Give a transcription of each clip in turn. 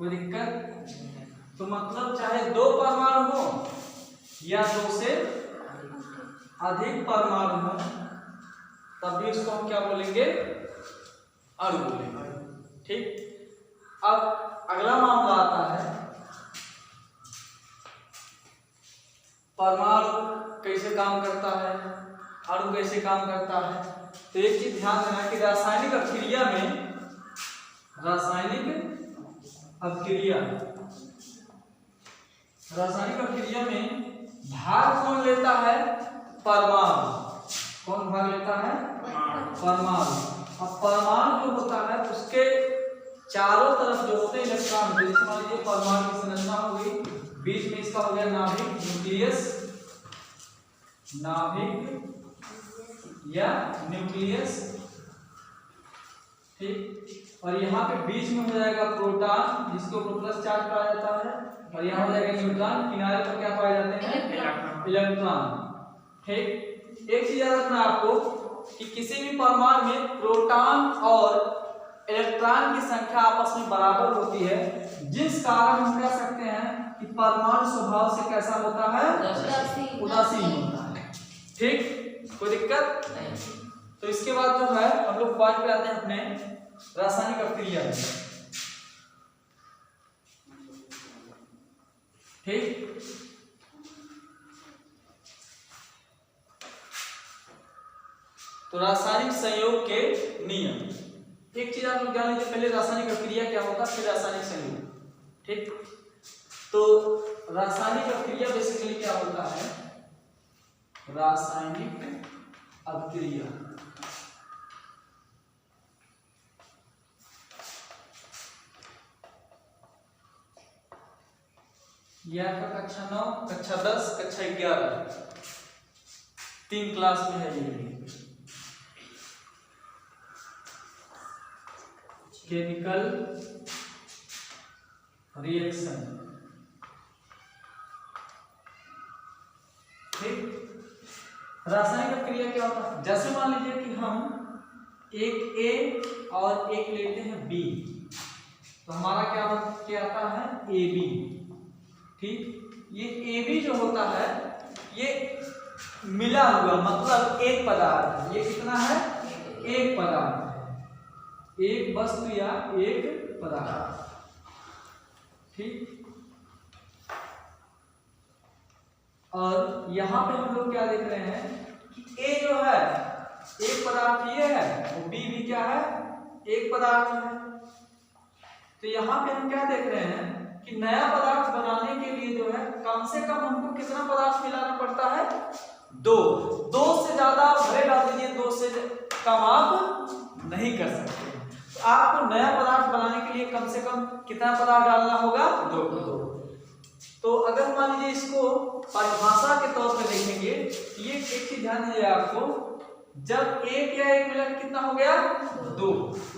कोई दिक्कत? तो मतलब चाहे दो परमाणु हो या दो से अधिक परमाणु हो तब भी इसको हम क्या बोलेंगे? अणु बोलेंगे। ठीक। अब अगला मामला आता है परमाणु कैसे काम करता है, अणु कैसे काम करता है। तो एक चीज ध्यान देना कि रासायनिक अभिक्रिया में भाग कौन लेता है? परमाणु। कौन भाग लेता है? परमाणु। अब परमाणु जो होता है उसके चारों तरफ जो होते हैं इलेक्ट्रॉन, जैसे मान लीजिए परमाणु की संरचना हो गई, बीच में इसका हो गया नाभिक, न्यूक्लियस, नाभिक या न्यूक्लियस। ठीक। और यहाँ पे बीच में हो जाएगा प्रोटॉन जिसके ऊपर प्लस चार्ज पाया जाता है, और यहाँ हो जाएगा न्यूट्रॉन, किनारे पर क्या पाए जाते हैं? इलेक्ट्रॉन। ठीक। एक चीज याद रखना आपको कि किसी भी परमाणु में प्रोटॉन और इलेक्ट्रॉन की संख्या आपस में बराबर होती है, जिस कारण हम कह सकते हैं कि परमाणु स्वभाव से कैसा होता है? उदासीन होता है। ठीक। कोई दिक्कत नहीं। तो इसके बाद जो है हम लोग पॉइंट पे आते हैं अपने रासायनिक अभिक्रिया में। ठीक। तो रासायनिक संयोग के नियम, एक चीज आप लोग जान लीजिए, पहले रासायनिक अभिक्रिया क्या होता है, फिर रासायनिक संयोग। ठीक। तो रासायनिक अभिक्रिया बेसिकली क्या होता है? रासायनिक अभिक्रिया यह आपका कक्षा 9, कक्षा 10, कक्षा 11 तीन क्लास में है ये। Chemical reaction. ठीक। रासायनिक अभिक्रिया क्या होता है? जैसे मान लीजिए कि हम एक A और एक लेते हैं B, तो हमारा क्या आता है? AB। ठीक। ये AB जो होता है ये मिला हुआ मतलब एक पदार्थ है। ये कितना है? एक पदार्थ है, एक वस्तु या एक पदार्थ। ठीक। और यहां पे हम लोग क्या देख रहे हैं कि A जो है एक पदार्थ ये है और B भी क्या है? एक पदार्थ है। तो यहां पे हम क्या देख रहे हैं कि नया पदार्थ बनाने के लिए जो है कम से कम हमको कितना पदार्थ मिलाना पड़ता है? दो से ज्यादा भले डाल दीजिए, दो से कम आप नहीं कर सकते। तो आपको नया पदार्थ बनाने के लिए कम से कम कितना पदार्थ डालना होगा? दो। तो अगर मान लीजिए इसको परिभाषा के तौर पे देखेंगे, ये एक चीज ध्यान दीजिए आपको, जब एक या एक मिला कितना हो गया? दो।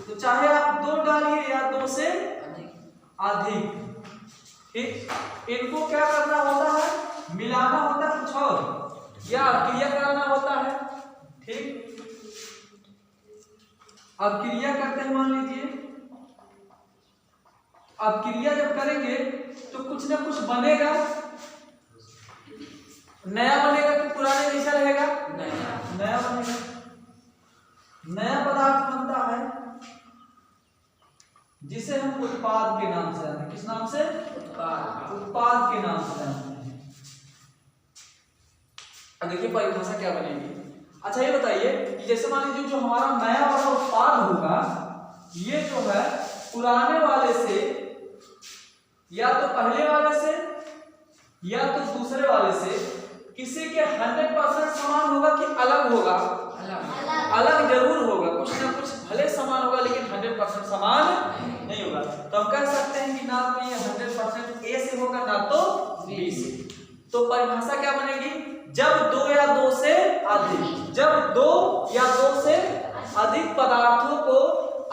तो चाहे आप दो डालिए या दो से अधिक। ठीक। इनको क्या करना होता है? मिलाना होता है कुछ और, या अभिक्रिया कराना होता है। ठीक। अभिक्रिया करते हैं, मान लीजिए अभिक्रिया जब करेंगे तो कुछ ना कुछ बनेगा, नया बनेगा कि पुराने जैसा रहेगा? नया बनेगा। नया पदार्थ बनता है जिसे हम उत्पाद के नाम से जानते हैं। किस नाम से? उत्पाद के नाम से जानते हैं। अब देखिए परिभाषा क्या बनेगी। अच्छा ये बताइए कि जैसे मान लीजिए जो हमारा नया वाला उत्पाद होगा, ये जो है पुराने वाले से या तो पहले वाले से या तो दूसरे वाले से किसी के 100% समान होगा कि अलग होगा? अलग जरूर होगा, कुछ ना कुछ भले समान होगा लेकिन 100% समान नहीं होगा। तो हम कह सकते हैं कि ना तो ये 100% A से होगा ना तो B से। तो परिभाषा क्या बनेगी? जब दो या दो से अधिक, जब दो या दो से अधिक पदार्थों को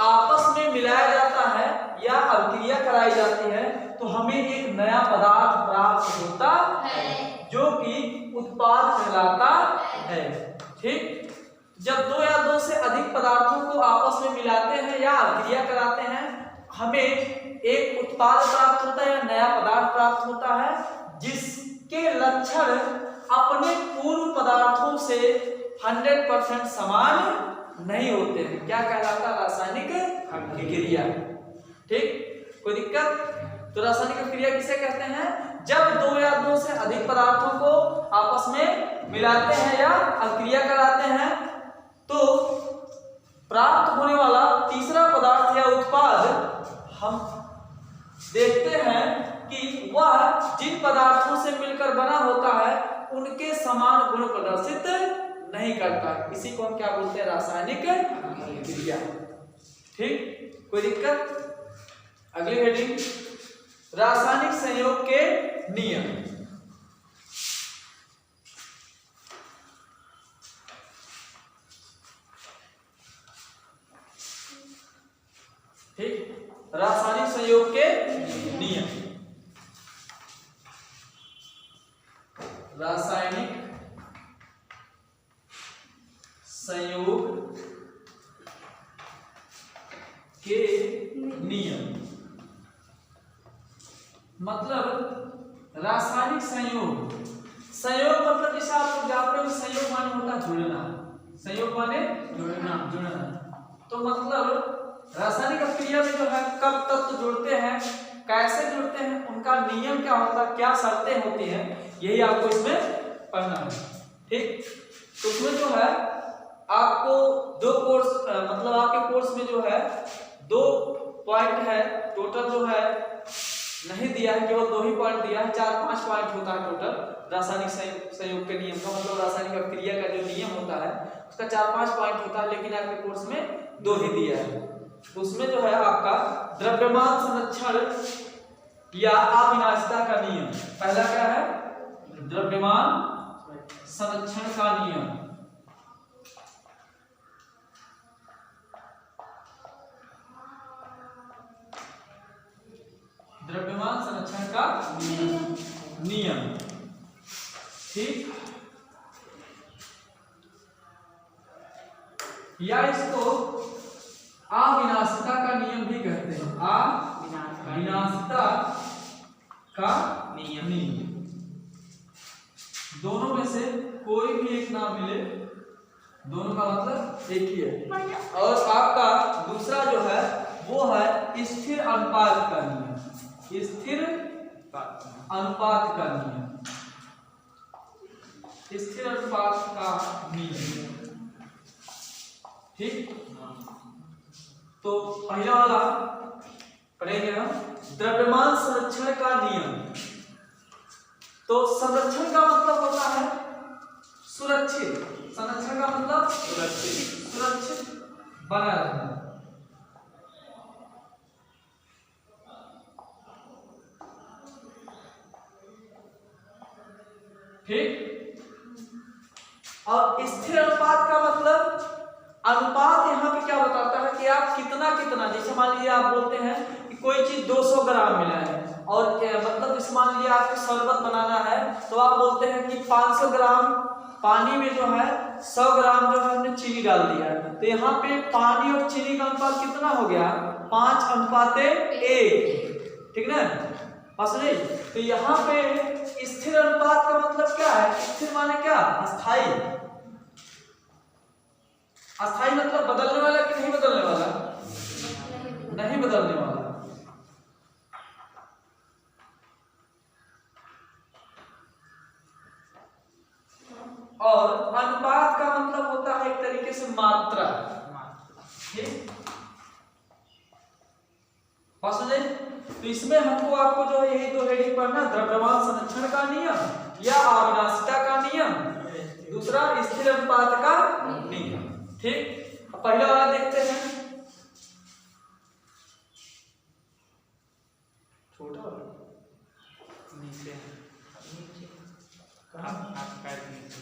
आपस में मिलाया जाता है या अभिक्रिया कराई जाती है तो हमें एक नया पदार्थ प्राप्त होता है जो कि उत्पाद कहलाता है। ठीक। जब दो या दो से अधिक पदार्थों को आपस में मिलाते हैं या अभिक्रिया कराते हैं, हमें एक उत्पाद प्राप्त होता है या नया पदार्थ प्राप्त होता है जिसके लक्षण अपने पूर्व पदार्थों से 100% समान नहीं होते हैं, क्या कहलाता है? रासायनिक अभिक्रिया। ठीक, कोई दिक्कत? तो रासायनिक अभिक्रिया किसे कहते हैं? जब दो या दो से अधिक पदार्थों को आपस में मिलाते हैं या अभिक्रिया कराते हैं तो प्राप्त होने वाला तीसरा पदार्थ या उत्पाद हम देखते हैं कि वह जिन पदार्थों से मिलकर बना होता है उनके समान गुण प्रदर्शित नहीं करता। इसी को हम क्या बोलते हैं? रासायनिक अभिक्रिया। ठीक, कोई दिक्कत? अगली हेडिंग, रासायनिक संयोग के नियम। ठीक, रासायनिक संयोग के नियम। रासायनिक संयोग के नियम मतलब रासायनिक संयोग, संयोग मतलब जैसे आप लोग जानते हो संयोग माने होता है जुड़ना, संयोग माने जुड़ना। तो मतलब रासायनिक अभिक्रिया में जो है कब तत्व जुड़ते हैं, कैसे जुड़ते हैं, उनका नियम क्या होता है, क्या शर्तें होती हैं, यही आपको इसमें पढ़ना है। ठीक, तो उसमें जो है आपको दो कोर्स मतलब आपके कोर्स में जो है 2 पॉइंट है, टोटल जो है नहीं दिया है, केवल 2 ही पॉइंट दिया है, 4-5 पॉइंट होता है टोटल रासायनिक संयोग के नियम का, मतलब रासायनिक अभिक्रिया का जो नियम होता है उसका 4-5 पॉइंट होता है, लेकिन आपके कोर्स में 2 ही दिया है। तो उसमें जो है आपका द्रव्यमान संरक्षण या अविनाशिता का नियम, पहला क्या है? द्रव्यमान संरक्षण का नियम। द्रव्यमान संरक्षण का नियम। ठीक, या इसको अविनाशिता का नियम भी कहते हैं, अविनाशिता का नियम। दोनों में से कोई भी एक ना मिले, दोनों का मतलब एक ही है। और आपका दूसरा जो है वो है स्थिर अनुपात का नियम, स्थिर अनुपात का नियम, स्थिर अनुपात का नियम। ठीक, तो पहला वाला पढ़ेंगे हम, द्रव्यमान संरक्षण का नियम। तो संरक्षण का मतलब होता है सुरक्षित, संरक्षण का मतलब सुरक्षित बना रहना। ठीक, और स्थिर अनुपात का मतलब अनुपात यहाँ पे क्या बताता है कि आप कितना कितना, जैसे मान लीजिए आप बोलते हैं कि कोई चीज 200 ग्राम मिला है और मतलब इस मान लीजिए आपको शरबत बनाना है तो आप बोलते हैं कि 500 ग्राम पानी में जो है 100 ग्राम जो है हमने चीनी डाल दिया है, तो यहाँ पे पानी और चीनी का अनुपात कितना हो गया? 5:1। ठीक ना, समझे? तो यहाँ पे स्थिर अनुपात का मतलब क्या है? स्थिर माने क्या? अस्थाई। अस्थाई मतलब बदलने वाला कि नहीं बदलने वाला? नहीं बदलने वाला। और अनुपात का मतलब होता है एक तरीके से मात्रा। ठीक, समझे? तो इसमें हमको आपको जो है यही 2 हेडिंग पढ़ना, द्रव्यमान संरक्षण का नियम या अविनाशिता का नियम, दूसरा स्थिर अनुपात का नियम। ठीक, पहला वाला देखते हैं, छोटा वाला नीचे कहां आप पैर नीचे।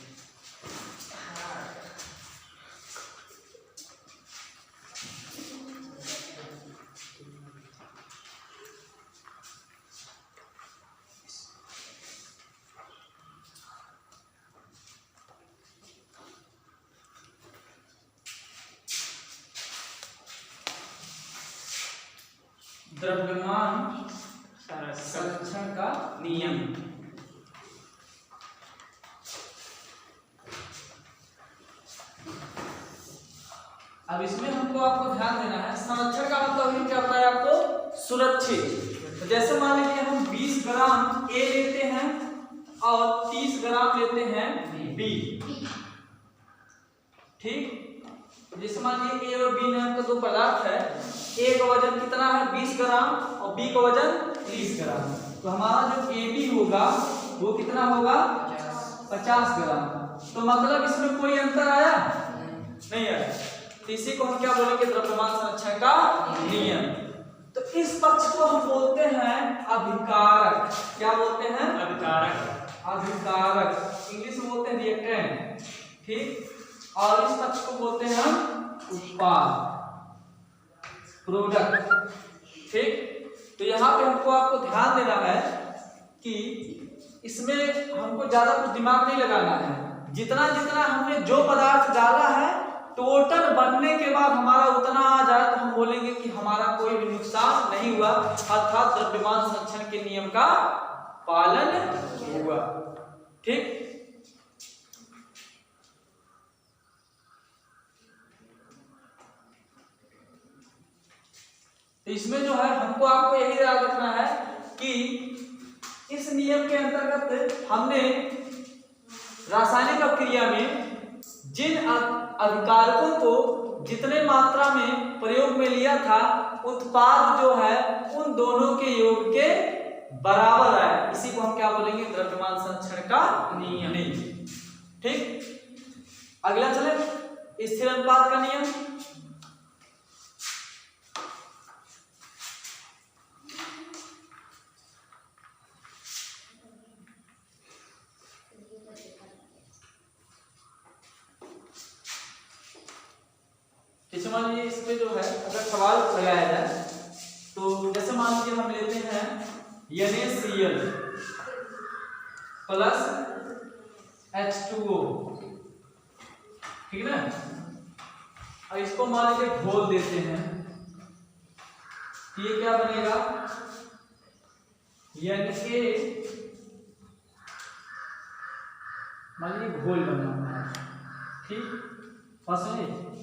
द्रव्यमान संरक्षण का नियम। अब इसमें हमको आपको ध्यान देना है, संरक्षण का मतलब ही क्या होता है आपको? सुरक्षित। तो जैसे मान लीजिए हम 20 ग्राम ए लेते हैं और 30 ग्राम लेते हैं बी, ठीक। जैसे मान लीजिए ए और बी नाम का दो पदार्थ है, ए का वजन कितना है 20 ग्राम और बी का वजन 30 ग्राम। तो हमारा जो ए बी होगा वो कितना होगा? 50 ग्राम। तो मतलब इसमें कोई अंतर आया? नहीं आया। तो इसी को हम क्या बोलेंगे? द्रव्यमान संरक्षण का नियम। तो इस पक्ष को हम बोलते हैं अभिकारक। क्या बोलते हैं? अभिकारक। अभिकारक इंग्लिश में बोलते हैं रिएक्टेंट, ठीक। और इस पक्ष को बोलते हैं हम उत्पाद, प्रोडक्ट, ठीक। तो यहाँ पे हमको आपको ध्यान देना है कि इसमें हमको ज्यादा कुछ दिमाग नहीं लगाना है। जितना जितना हमने जो पदार्थ डाला है टोटल बनने के बाद हमारा उतना आ जाए तो हम बोलेंगे कि हमारा कोई भी नुकसान नहीं हुआ, अर्थात द्रव्यमान संरक्षण के नियम का पालन हुआ, ठीक। तो इसमें जो है हमको आपको यही याद रखना है कि इस नियम के अंतर्गत हमने रासायनिक अभिक्रिया में जिन अभिकारकों को जितने मात्रा में प्रयोग में लिया था, उत्पाद जो है उन दोनों के योग के बराबर आए। इसी को हम क्या बोलेंगे? द्रव्यमान संरक्षण का नियम, ठीक। अगला चले स्थिर अनुपात का नियम। जैसे मान लीजिए इसमें जो है अगर सवाल लगाया जाए तो जैसे मान लीजिए हम लेते हैं NaCl प्लस H2O, ठीक है ना। और इसको मान लीजिए घोल देते हैं, ये क्या बनेगा? Na, मान लीजिए घोल बना, ठीक।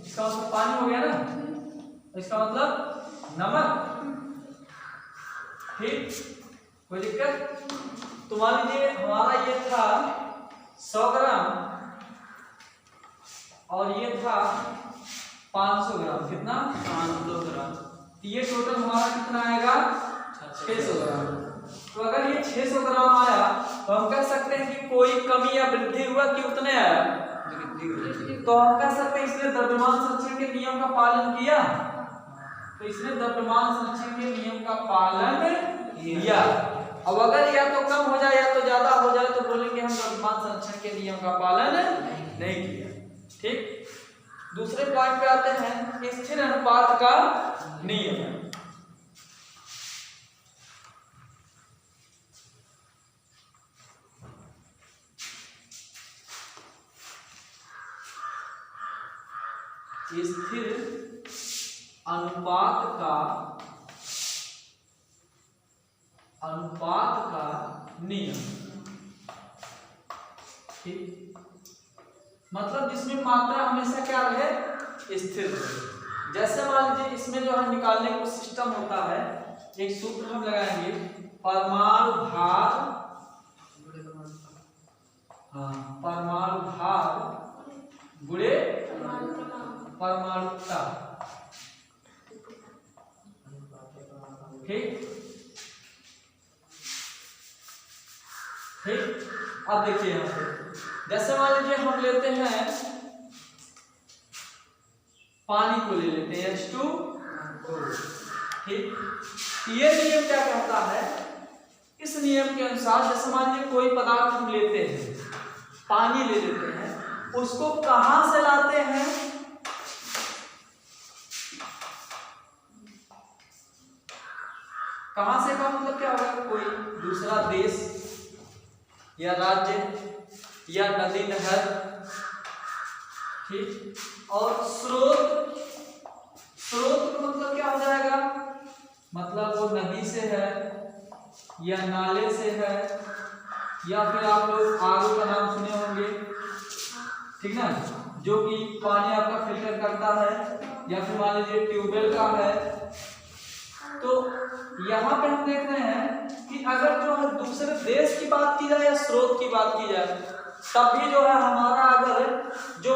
इसका मतलब पानी हो गया ना, इसका मतलब नमक, ठीक। कोई दिक्कत? तो मान लीजिए हमारा ये था 100 ग्राम और ये था 500 ग्राम। कितना? 500 ग्राम। तो ये टोटल हमारा कितना आएगा? 600 ग्राम। तो अगर ये 600 ग्राम आया तो हम कह सकते हैं कि कोई कमी या वृद्धि हुआ कि उतने आया? तो हम कह सकते हैं इसने द्रव्यमान संरक्षण के नियम का पालन किया। तो इसने द्रव्यमान संरक्षण के नियम का पालन किया। अब अगर या तो कम हो जाए या तो ज्यादा हो जाए तो बोलेंगे हम द्रव्यमान संरक्षण के नियम का पालन नहीं किया, ठीक। दूसरे पॉइंट पे आते हैं स्थिर अनुपात का नियम। स्थिर अनुपात का नियम, ठीक। मतलब जिसमें मात्रा हमेशा क्या रहे? स्थिर रहे। जैसे मान लीजिए इसमें जो है निकालने का सिस्टम होता है, एक सूत्र हम लगाएंगे, परमाणु भार, परमाणु भार गुणे परमाणुता, ठीक। अब देखिए यहाँ पे जैसे मान लीजिए हम लेते हैं पानी को ले लेते हैं H2O, ठीक। ये नियम क्या कहता है? इस नियम के अनुसार जैसे मान लीजिए कोई पदार्थ हम लेते हैं, पानी ले लेते हैं, उसको कहां से लाते हैं? कहां से का मतलब क्या होगा? कोई दूसरा देश या राज्य या नदी नहर, ठीक। और स्रोत का मतलब क्या हो जाएगा? मतलब वो नदी से है या नाले से है या फिर आप लोग आरओ का नाम सुने होंगे, ठीक ना, जो कि पानी आपका फिल्टर करता है, या फिर मान लीजिए ट्यूबवेल का है। तो यहाँ पे हम देख रहे हैं कि अगर जो है दूसरे देश की बात की जाए या स्रोत की बात की जाए, तब भी जो है हमारा अगर जो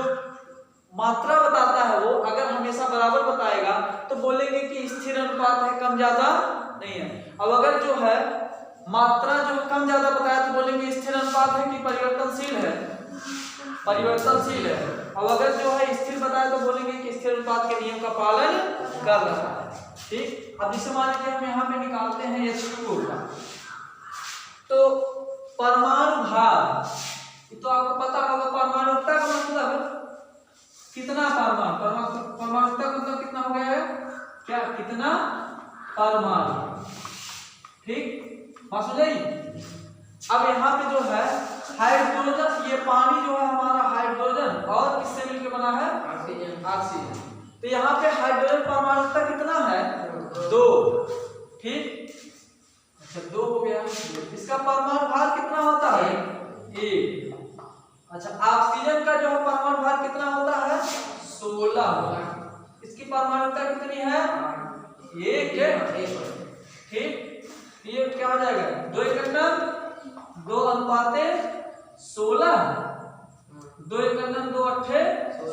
मात्रा बताता है वो अगर हमेशा बराबर बताएगा तो बोलेंगे कि स्थिर अनुपात है, कम ज्यादा नहीं है। अब अगर जो है मात्रा जो कम ज्यादा बताया तो बोलेंगे स्थिर अनुपात है कि परिवर्तनशील है, परिवर्तनशील है। अब अगर जो है स्थिर बताया तो बोलेंगे कि स्थिर अनुपात के नियम का पालन कर रहा है, ठीक। अब जैसे मान लीजिए हम यहाँ पे निकालते हैं H2O का, तो परमाणु भार, तो आपको पता होगा परमाणुता का मतलब कितना परमाणु, परमाणुता का मतलब कितना हो गया है, क्या कितना परमाणु, ठीक, बात समझ आई। अब यहाँ पे जो है हाइड्रोजन, ये पानी जो है हमारा हाइड्रोजन और किससे मिलकर बना है, ऑक्सीजन। तो यहाँ पे हाइड्रोजन परमाणुता कितना है, 2, ठीक, अच्छा 2 हो गया। इसका परमाणु भार कितना होता है, 1। अच्छा ऑक्सीजन का जो है परमाणु भार कितना होता है, 16। इसकी परमाणुता कितनी है, 1, ठीक। ये क्या हो जाएगा, 2 × 2 अनुपाते 16, 2 × 2 =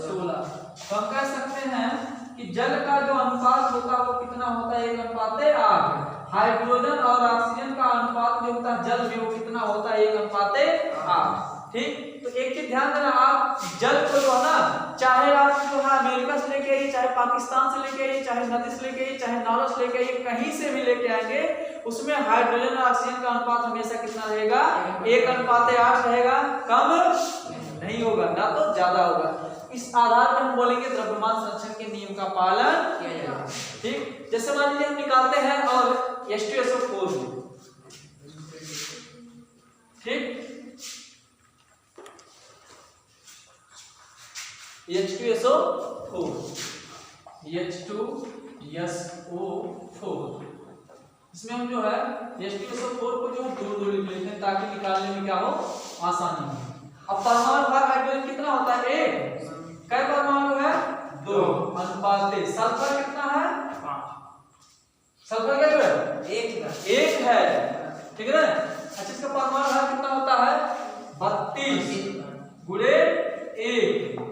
16। तो हम कह सकते हैं कि जल का जो अनुपात होता है वो कितना होता है, 1:8। हाइड्रोजन और ऑक्सीजन का अनुपात जो होता है जल में वो कितना होता है, 1:8, ठीक। तो एक चीज ध्यान देना, आप जल को जो है ना, चाहे आप जो है अमेरिका से लेके आइए, चाहे पाकिस्तान से लेके आइए, चाहे नदी से लेके आइए, चाहे नालों से लेके आइए, कहीं से भी लेके आएंगे, उसमें हाइड्रोजन और ऑक्सीजन का अनुपात हमेशा कितना रहेगा, 1:8 रहेगा, कम नहीं होगा, ना तो ज्यादा होगा। इस आधार पर हम बोलेंगे द्रव्यमान संरक्षण के नियम का पालन किया जाएगा, ठीक। जैसे मान लीजिए हम निकालते हैं और H2SO4 ठीक, H2SO4, इसमें हम जो है H2SO4 को जो है दूर लिख लेते हैं ताकि निकालने में क्या हो, आसानी हो। अब परमाणु भार हाइड्रोजन कितना होता है, 1, कै परमाणु है, 2, अनुपाते सल्फर कितना है, 5। सल्फर क्या है, 1 है, ठीक है ना। अच्छा इसका परमाणु भार कितना होता है, 32 × 1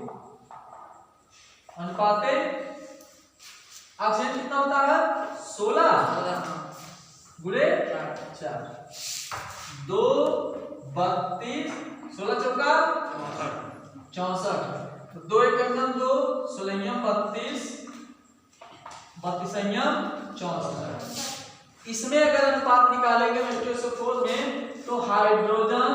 अनुपाते ऑक्सीजन कितना होता है, 16 × 4, 2, 32, 16 चौका 64, 2 × 2 16 32, 32 64। इसमें अगर अनुपात निकालेंगे H2SO4 में तो हाइड्रोजन